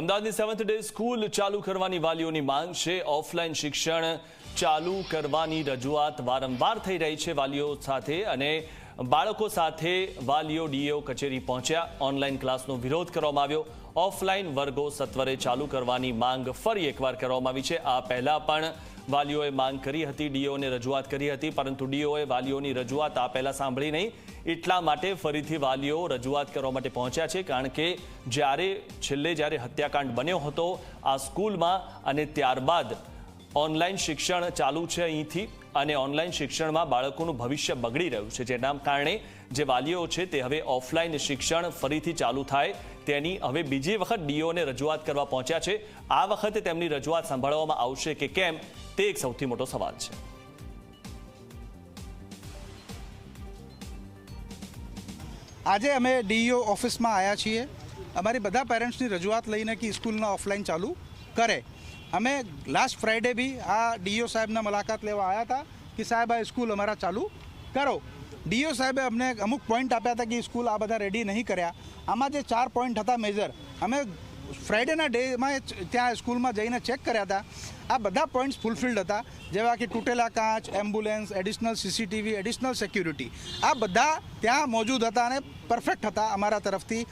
અમદાવાદની 7th day school ચાલુ કરવાની વાલીઓની માંગ છે। ઓફલાઈન શિક્ષણ ચાલુ કરવાની રજૂઆત વારંવાર થઈ રહી છે વાલીઓ સાથે અને બાળકો સાથે વાલીઓ ડીઓ કચેરી પહોંચ્યા। ઓનલાઈન ક્લાસનો વિરોધ કરવામાં આવ્યો। ઓફલાઈન વર્ગો સત્વરે ચાલુ કરવાની માંગ ફરી એકવાર કરવામાં આવી છે। આ પહેલા પણ વાલીઓએ માંગ કરી હતી, ડીઓને રજૂઆત કરી હતી, પરંતુ ડીઓએ વાલીઓની રજૂઆત આ પહેલા સાંભળી નહીં। એટલા માટે ફરીથી વાલીઓ રજૂઆત કરવા માટે પહોંચ્યા છે, કારણ કે જ્યારે હત્યાકાંડ બન્યો હતો આ સ્કૂલમાં અને ત્યારબાદ ઓનલાઈન શિક્ષણ ચાલુ છે અહીંથી અને ઓનલાઈન શિક્ષણમાં બાળકોનું ભવિષ્ય બગડી રહ્યું છે, જેના કારણે જે વાલીઓ છે તે હવે ઓફલાઈન શિક્ષણ ફરીથી ચાલુ થાય તેની હવે બીજી વખત ડીઓને રજૂઆત કરવા પહોંચ્યા છે। આ વખતે તેમની રજૂઆત સાંભળવામાં આવશે કે કેમ તે એક સૌથી મોટો સવાલ છે। આજે અમે ડીઈઓ ઓફિસમાં આવ્યા છીએ। અમારી બધા પેરેન્ટ્સની રજૂઆત લઈને કે સ્કૂલના ઓફલાઈન ચાલુ કરે। અમે લાસ્ટ ફ્રાઈડે भी આ ડીઈઓ સાહેબના મુલાકાત લેવા આવ્યા હતા કે સાહેબ આ સ્કૂલ અમારા ચાલુ કરો। ડીઈઓ સાહેબે અમને અમુક પોઈન્ટ આપ્યા હતા કે સ્કૂલ આ બધા રેડી નહીં કર્યા। આમાં જે 4 પોઈન્ટ હતા મેજર, અમે ફ્રાઈડેના ડેમાં ત્યાં સ્કૂલમાં જઈને ચેક કર્યા હતા। આ બધા પોઈન્ટ્સ ફૂલફિલ્ડ હતા, જેવા કે તૂટેલા કાચ, ambulance, additional CCTV, additional security, આ બધા ત્યાં મોજૂદ હતા અને પરફેક્ટ હતા અમારા તરફથી।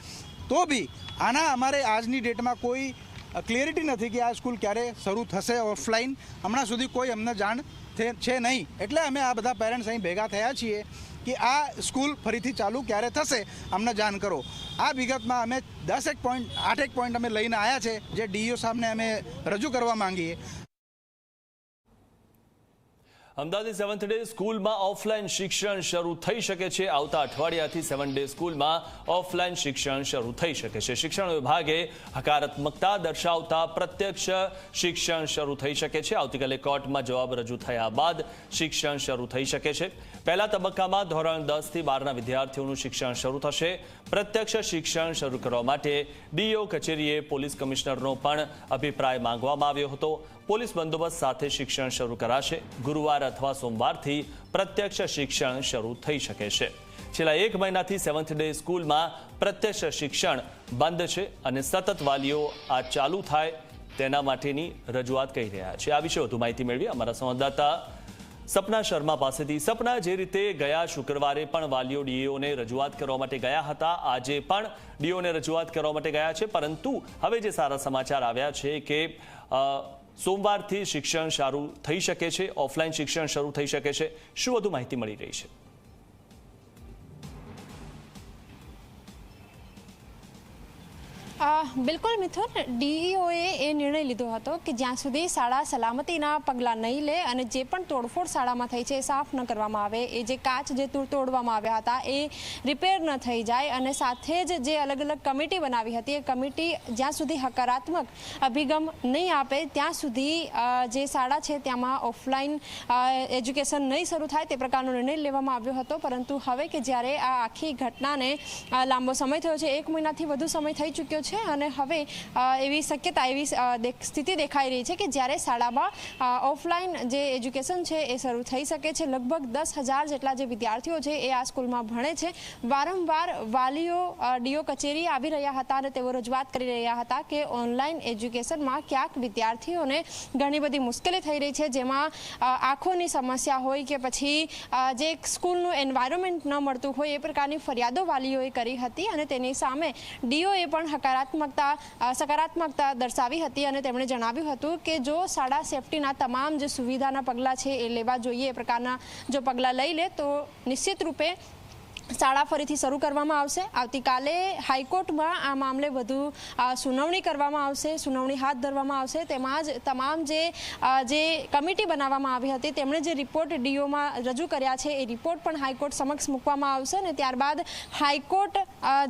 તો બી આના અમારે આજની ડેટમાં કોઈ ક્લિયરિટી નથી કે આ સ્કૂલ ક્યારે શરૂ થશે ઓફલાઈન। હમણાં સુધી કોઈ અમને જાણ છે નહીં, એટલે અમે આ બધા પેરેન્ટ્સ અહીં ભેગા થયા છીએ કે આ સ્કૂલ ફરીથી ચાલુ ક્યારે થશે અમને જાણ કરો। આ વિગતમાં અમે 8 પોઈન્ટ અમે લઈને આવ્યા છે, જે ડીઈઓ સાહેબને અમે રજૂ કરવા માંગીએ। અમદાવાદની 7th ડે સ્કૂલમાં ઓફલાઈન શિક્ષણ શરૂ થઈ શકે છે। આવતા અઠવાડિયાથી 7th ડે સ્કૂલમાં ઓફલાઈન શિક્ષણ શરૂ થઈ શકે છે। શિક્ષણ વિભાગે હકારાત્મકતા દર્શાવતા પ્રત્યક્ષ શિક્ષણ શરૂ થઈ શકે છે। આવતીકાલે કોર્ટમાં જવાબ રજૂ થયા બાદ શિક્ષણ શરૂ થઈ શકે છે। પહેલા તબક્કામાં ધોરણ 10 થી 12ના વિદ્યાર્થીઓનું શિક્ષણ શરૂ થશે। પ્રત્યક્ષ શિક્ષણ શરૂ કરવા માટે ડીઓ કચેરીએ પોલીસ કમિશનરનો પણ અભિપ્રાય માંગવામાં આવ્યો હતો। પોલીસ બંદોબસ્ત સાથે શિક્ષણ શરૂ કરાશે। ગુરુવાર અથવા સોમવારથી પ્રત્યક્ષ શિક્ષણ શરૂ થઈ શકે છે। છેલ્લા 1 મહિનાથી 7th ડે સ્કૂલમાં પ્રત્યક્ષ શિક્ષણ બંધ છે અને સતત વાલીઓ આ ચાલુ થાય તેના માટેની રજૂઆત કરી રહ્યા છે। આ વિશે વધુ માહિતી મેળવી અમારા સંવાદદાતા સપના શર્મા પાસેથી। સપના, જે રીતે ગયા શુક્રવારે પણ વાલીઓ ડીઓને રજૂઆત કરવા માટે ગયા હતા, આજે પણ ડીઓને રજૂઆત કરવા માટે ગયા છે, પરંતુ હવે જે સારા સમાચાર આવ્યા છે કે સોમવારથી શિક્ષણ શરૂ થઈ શકે છે, ઓફલાઈન શિક્ષણ શરૂ થઈ શકે છે। શું વધુ માહિતી મળી રહી છે? બિલકુલ મિથુન, ડીઈઓએ એ નિર્ણય લીધો હતો કે જ્યાં સુધી શાળા સલામતીના પગલાં નહીં લે અને જે પણ તોડફોડ શાળામાં થઈ છે એ સાફ ન કરવામાં આવે, એ જે કાચ જે તોડવામાં આવ્યા હતા એ રિપેર ન થઈ જાય અને સાથે જ જે અલગ અલગ કમિટી બનાવી હતી એ કમિટી જ્યાં સુધી હકારાત્મક અભિગમ નહીં આપે ત્યાં સુધી જે શાળા છે ત્યાંમાં ઓફલાઈન એજ્યુકેશન નહીં શરૂ થાય તે પ્રકારનો નિર્ણય લેવામાં આવ્યો હતો। પરંતુ હવે કે જ્યારે આ આખી ઘટનાને લાંબો સમય થયો છે, 1 મહિનાથી વધુ સમય થઈ ચૂક્યો છે અને હવે એવી શક્યતા, એવી સ્થિતિ દેખાઈ રહી છે કે જ્યારે શાળામાં ઓફલાઈન જે એજ્યુકેશન છે એ શરૂ થઈ શકે છે। લગભગ 10,000 જેટલા જે વિદ્યાર્થીઓ છે એ આ સ્કૂલમાં ભણે છે। વારંવાર વાલીઓ ડીઓ કચેરી આવી રહ્યા હતા અને તેઓ રજૂઆત કરી રહ્યા હતા કે ઓનલાઈન એજ્યુકેશનમાં ક્યાંક વિદ્યાર્થીઓને ઘણી બધી મુશ્કેલી થઈ રહી છે, જેમાં આંખોની સમસ્યા હોય કે પછી જે સ્કૂલનું એન્વાયરમેન્ટ ન મળતું હોય, એ પ્રકારની ફરિયાદો વાલીઓએ કરી હતી અને તેની સામે ડીઓએ પણ સકારાત્મકતા દર્શાવી હતી અને તેમણે જણાવ્યું હતું કે જો શાળા સેફટીના તમામ જે સુવિધાના પગલાં છે એ લેવા જોઈએ, એ પ્રકારના જો પગલાં લઈ લે તો નિશ્ચિત રૂપે શાળા ફરીથી શરૂ કરવામાં આવશે। આવતીકાલે હાઈકોર્ટમાં આ મામલે વધુ સુનાવણી કરવામાં આવશે, સુનાવણી હાથ ધરવામાં આવશે। તેમાં જ તમામ જે કમિટી બનાવવામાં આવી હતી તેમણે જે રિપોર્ટ ડીઓમાં રજૂ કર્યા છે એ રિપોર્ટ પણ હાઈકોર્ટ સમક્ષ મૂકવામાં આવશે અને ત્યારબાદ હાઈકોર્ટ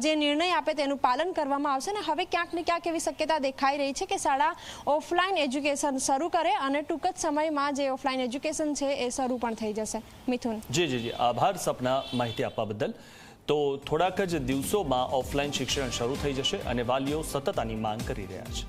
જે નિર્ણય આપે તેનું પાલન કરવામાં આવશે। અને હવે ક્યાંક ને ક્યાંક એવી શક્યતા દેખાઈ રહી છે કે શાળા ઓફલાઈન એજ્યુકેશન શરૂ કરે અને ટૂંક જ સમયમાં જે ઓફલાઈન એજ્યુકેશન છે એ શરૂ પણ થઈ જશે। મિથુન જી, આભાર સપના માહિતી આપવા બદલ। તો થોડાક જ દિવસોમાં ઓફલાઈન શિક્ષણ શરૂ થઈ જશે અને વાલીઓ સતત આની માંગ કરી રહ્યા છે।